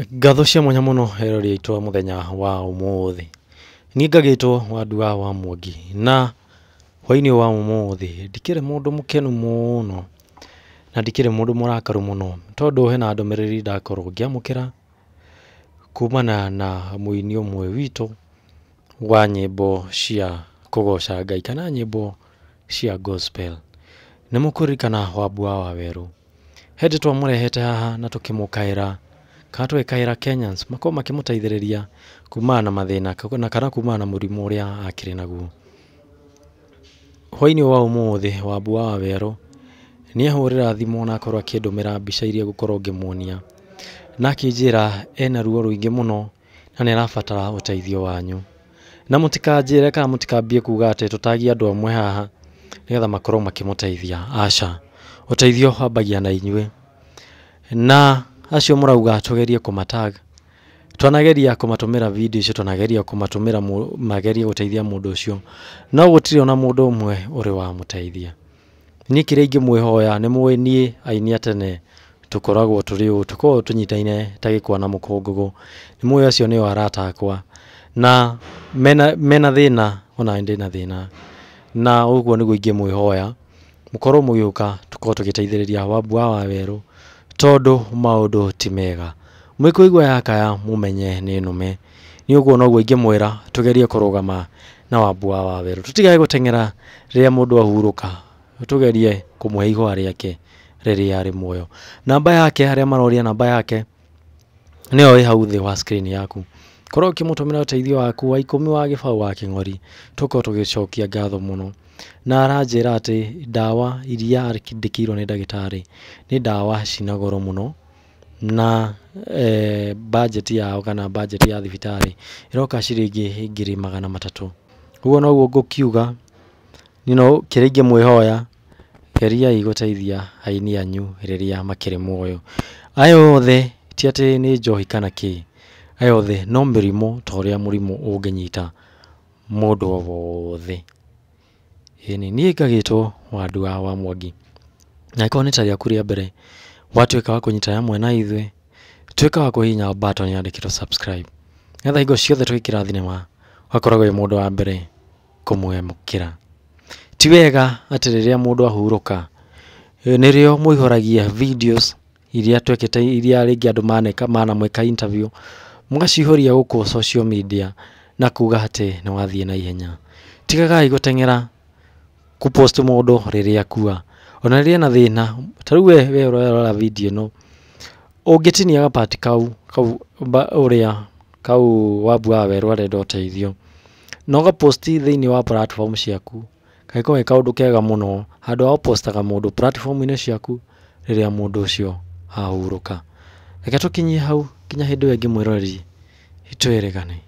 Ngatho cia mwanya muno erori aitwa muthenya wa umuthi. Ni ngagitwo Wandua wa Mwangi na hwaini wa umuthi ndikire mundu mukenu muno na ndikire mundu murakaru muno tondu hena ndomereri ndakorwo ngiamukira kumana na muini umwe witu wa nyimbo cia kugoca Ngai kana nyimbo cia gospel. Nimukuririkana Wambua wa Weru hindi twamurehete haha na tukimukaira kana twekaira Kenyans mako makimutaithiriria kumana na mathina na kana kumana na murimu uria akiri naguo. Hwaini wa umuthi Wambua wa Weru ni ahurira thimo na akorwo akindumira mbica iria gukorwo ngimuonia na akinjira ena ruo ruingi muno na ni arabatara uteithio wanyu na mutikanjire kana mutikambie kuga ati tutagia andu amwe haha nigetha makorwo makimuteithia. Aca, uteithio wambagia na inyue na acio murauga tugerie kumatag twanageria kumatumira video icio twanageria kumatumira mageria guteithia mundu ucio no gutire ona mundu umwe uri wa muteithia. Ni kiringi mwihoya ni muwe nie aini atene tukoragwo turi tukorwo tunyitaine tagikwa na mukungugu ni muwe acio ni arata akwa na mena thina ona ndi na thina na uguo niguo ingimwihoya mukorwo mugiuka tukorwo tugiteithiriria Wambua wa Weru tondu maundu ti mega mwikuigwa yakaya mumenye ni nume ni uguo noguo ingimwira tugerie kurugama na Wambua wa Weru tutigaye gutengera riria mundu ahuruka tugerie kumuhe igwa riake riria ari muoyo. Namba yake haria maroria namba yake niyo hau thi wa screen yaku korwo kimutumira uteithio waku wa 10 wa gibau wa king'ori tuko tugicokia ngatho muno na aranjira ati dawa iria arikindikirwo ni ndagitari ni dawa cina goro muno na budget yao kana budget ya thibitari iroka ciringi 300,000. Uguo noguo ngukiuga nino kiringi mwihoya geria iguteithia aini anyu riria makiri muoyo. Ayothe ti ati ni njohi kana ki ayothe no mirimo toria murimu unginyita mundu wothe. Ini ni ngagitwo Wandua wa Mwangi na ikoni taria kuria mbere watweka wa kunyita yamwe na ithwe tweka wa kuhinya button ya ndikiro subscribe ngetha hingo ciothe twikira thinema wakoragwo mundu wa mbere kumwemukira. Ti wega ati riria mundu ahuruka nirio muihoragia videos iria twekete iria ringi andu mana mweka interview mugacihoria guku social media na kuga ati ni wathie na ihenya. Tigagai gutengera kupost mundu riria akua ona riria na thina tariu we urora video no ungitinia gapati kau uria kau Wambua wa Weru arenda uteithio no gapost thiini wa platform ciaku kaiko kaundu kega muno handu wa postaga mundu platform ine ciaku riria mundu ucio ahuruka. Reke tukinyie hau kinya hindu ingi mwirori itweregane.